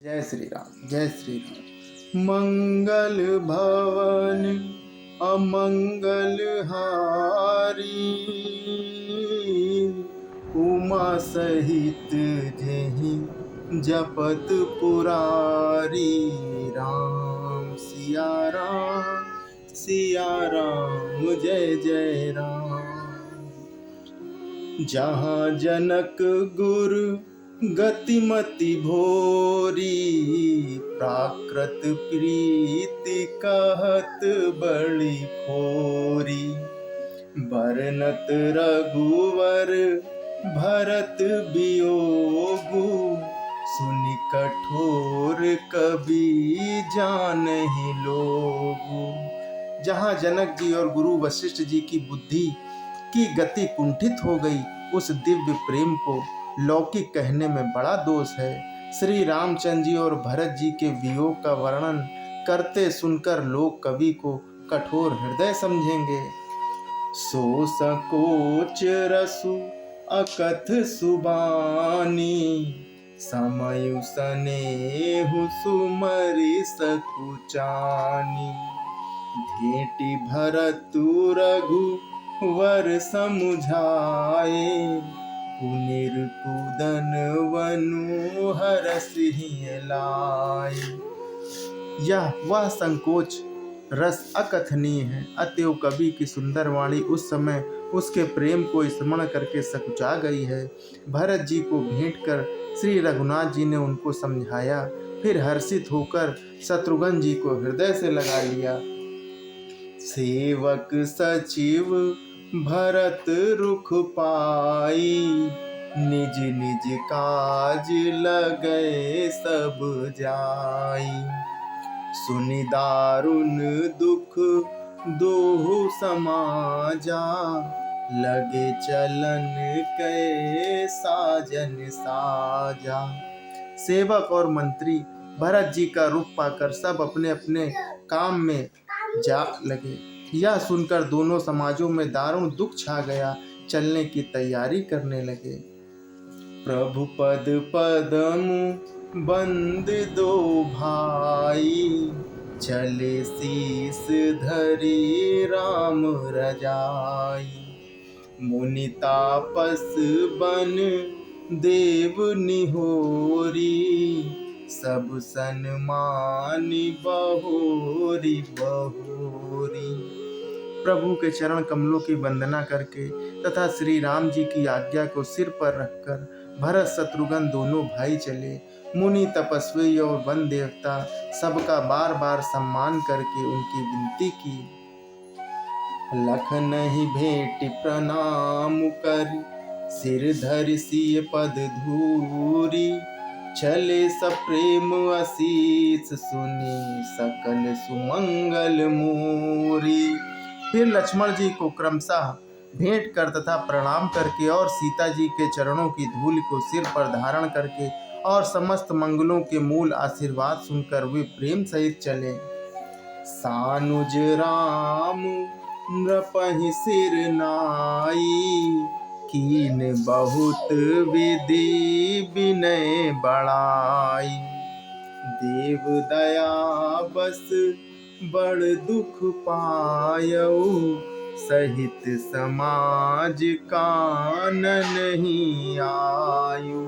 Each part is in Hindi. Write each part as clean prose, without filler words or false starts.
जय श्री राम, जय श्री राम। मंगल भवन अमंगल हारी, उमा सहित जेहि जपत पुरारी। राम सिया राम जय जय राम। जहाँ जनक गुर गतिमति भोरी, प्राकृत प्रीति कहत बड़ी खोरी। बरनत रघुवर भरत वियोगु, सुनि कठोर कवि जानहि लोगु। जहाँ जनक जी और गुरु वशिष्ठ जी की बुद्धि की गति कुंठित हो गई, उस दिव्य प्रेम को लौकिक कहने में बड़ा दोष है। श्री रामचंद्र जी और भरत जी के वियोग का वर्णन करते सुनकर लोग कवि को कठोर हृदय समझेंगे। सो सकोच रसु अकथ सुबानी, समयु सनेहु सुमरि सकुचानी। भेटी भरतु रघुवर समुझाए, पुनिरपुदन वनु हरसिहि लाए। यह वह संकोच रस अकथनीय है, अतएव कवि की सुंदर वाणी उस समय उसके प्रेम को स्मरण करके सकुचा गई है। भरत जी को भेंट कर श्री रघुनाथ जी ने उनको समझाया, फिर हर्षित होकर शत्रुघ्न जी को हृदय से लगा लिया। सेवक सचिव भरत रुख पाई, निज निज काज लगे सब जाई। सुनि दारुण दुख दोहु समाजा, लगे चलन कै साजन साजा। सेवक और मंत्री भरत जी का रुख पाकर सब अपने अपने काम में जा लगे। यह सुनकर दोनों समाजों में दारुण दुख छा गया, चलने की तैयारी करने लगे। प्रभु पद पदम बंद दो भाई, चले शीस धरी राम रजाई। मुनि तापस बन देव निहोरी, सब सन्मानि बहोरी बहोरी। प्रभु के चरण कमलों की वंदना करके तथा श्री राम जी की आज्ञा को सिर पर रखकर भरत शत्रुघ्न दोनों भाई चले। मुनि तपस्वी और वन देवता सबका बार बार सम्मान करके उनकी विनती की। लख नहीं भेंट प्रणाम कर, सिर धरि सिय पद धूरी। चले सप्रेम आशीष, सुनी सकल सुमंगल मोरी। फिर लक्ष्मण जी को क्रमशः भेंट कर तथा प्रणाम करके और सीता जी के चरणों की धूल को सिर पर धारण करके और समस्त मंगलों के मूल आशीर्वाद सुनकर वे प्रेम सहित चले। सानुज राम नृपहि सिर नाई, कीन बहुत विधि विनय बड़ाई। देव दया बस बड़ दुख पायऊ, सहित समाज कानन ही आयु।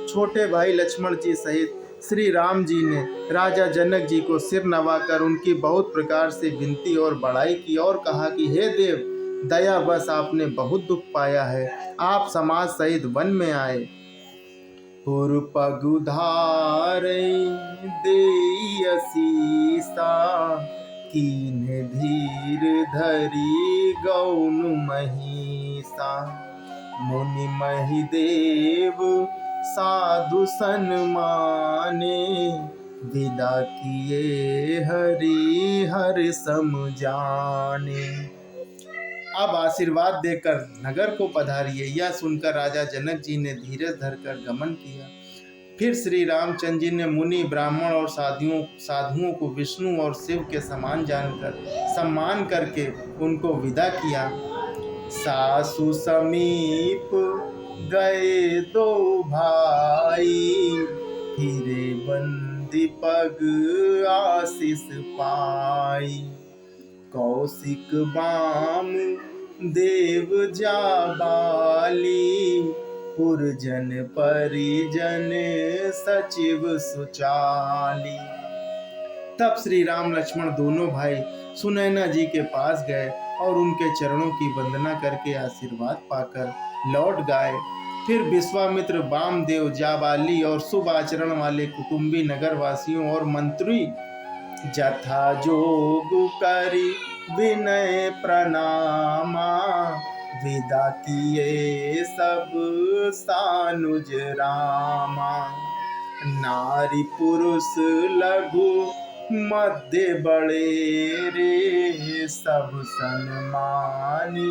छोटे भाई लक्ष्मण जी सहित श्री राम जी ने राजा जनक जी को सिर नवाकर उनकी बहुत प्रकार से विनती और बड़ाई की और कहा कि हे देव, दया बस आपने बहुत दुख पाया है, आप समाज सहित वन में आए। पुर पगुधारे देई असीसा, कीन धीर धरी गौन महिषा। मुनि महि देव साधु सन्माने, विदा किए हरि हर सम जाने। अब आशीर्वाद देकर नगर को पधारिए। यह सुनकर राजा जनक जी ने धीरज धरकर गमन किया। फिर श्री रामचंद्र जी ने मुनि ब्राह्मण और साधुओं को विष्णु और शिव के समान जानकर सम्मान करके उनको विदा किया। सासु समीप गए दो भाई, फिरे बंदी पग आशीष पाई। कौशिक बाम देव जाबाली, पुरजन परिजन सचिव सुचाली। तब श्री राम लक्ष्मण दोनों भाई सुनैना जी के पास गए और उनके चरणों की वंदना करके आशीर्वाद पाकर लौट गए। फिर विश्वामित्र, वामदेव, जाबाली और शुभ आचरण वाले कुटुंबी नगरवासियों और मंत्री जथा जोग करी विनय प्रणामा, विदा किए सब सानुज रामा। नारी पुरुष लघु मध्य बड़े रे, सब सन्मानी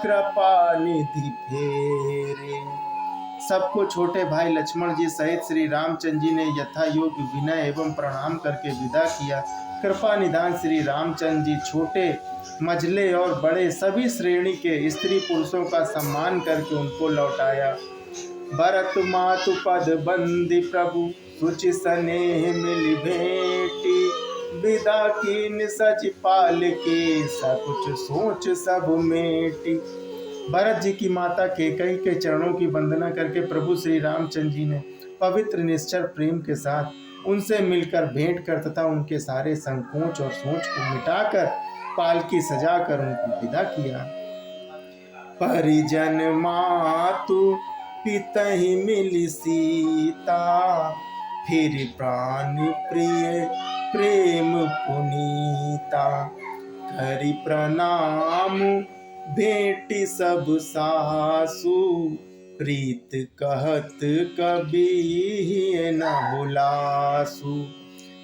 कृपा निधि फेरे। सबको छोटे भाई लक्ष्मण जी सहित श्री रामचंद्र जी ने यथा योग विनय एवं प्रणाम करके विदा किया। कृपा निधान श्री रामचंद्र जी छोटे, मझले और बड़े सभी श्रेणी के स्त्री पुरुषों का सम्मान करके उनको लौटाया। भरत मातु पद बंदी प्रभु, सुचि स्नेह मिली भेंटी, विदा कीन सच पाल के, सकुच सोच सब मेटी। भरत जी की माता कैकेयी के चरणों की वंदना करके प्रभु श्री रामचंद्र जी ने पवित्र निश्चल प्रेम के साथ उनसे मिलकर भेंट कर तथा उनके सारे संकोच और सोच को मिटाकर पालकी सजाकर उनको विदा किया। परिजन मातु पितहि मिली सीता, फिर प्राण प्रिय प्रेम पुनीता। करि प्रणाम भेंटी सब सासु, प्रीत कहत कभी न भुलासु।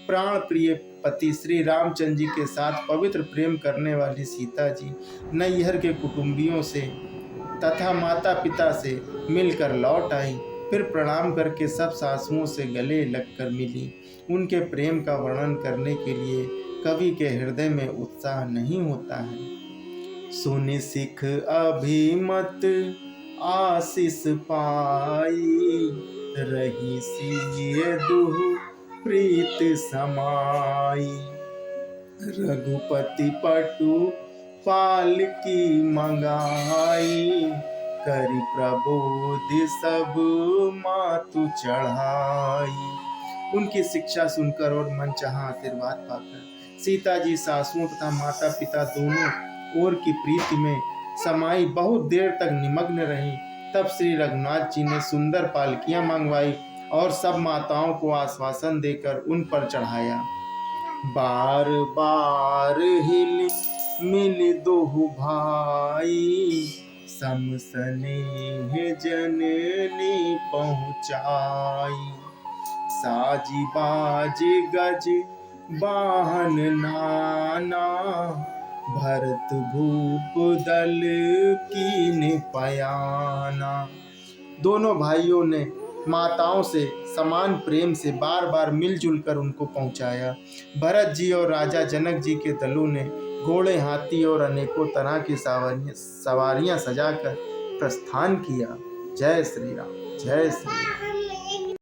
प्राण प्रिय पति श्री रामचंद्र जी के साथ पवित्र प्रेम करने वाली सीता जी नैहर के कुटुंबियों से तथा माता पिता से मिलकर लौट आई। फिर प्रणाम करके सब सासुओं से गले लगकर मिली। उनके प्रेम का वर्णन करने के लिए कवि के हृदय में उत्साह नहीं होता है। सुनि सिख अभिमत आशीष पाई, रही सिय दुह प्रीत समाई। रघुपति पटु पालकी मंगाई, करि प्रबोध सब मातु चढ़ाई। उनकी शिक्षा सुनकर और मनचाहा आशीर्वाद पाकर सीता जी सासुओं तथा माता पिता दोनों ओर की प्रीति में समाई बहुत देर तक निमग्न रही। तब श्री रघुनाथ जी ने सुंदर पालकियां मंगवाई और सब माताओं को आश्वासन देकर उन पर चढ़ाया। बार बार हिल मिल दोहु भाई, सम स्नेह जननी पहुँचाई। साजी बाज गज वाहन नाना, भरत भूप दल कीन पयाना। दोनों भाइयों ने माताओं से समान प्रेम से बार बार मिलजुल कर उनको पहुंचाया। भरत जी और राजा जनक जी के दलों ने घोड़े, हाथी और अनेकों तरह की सवारियां सजाकर प्रस्थान किया। जय श्री राम, जय श्री राम।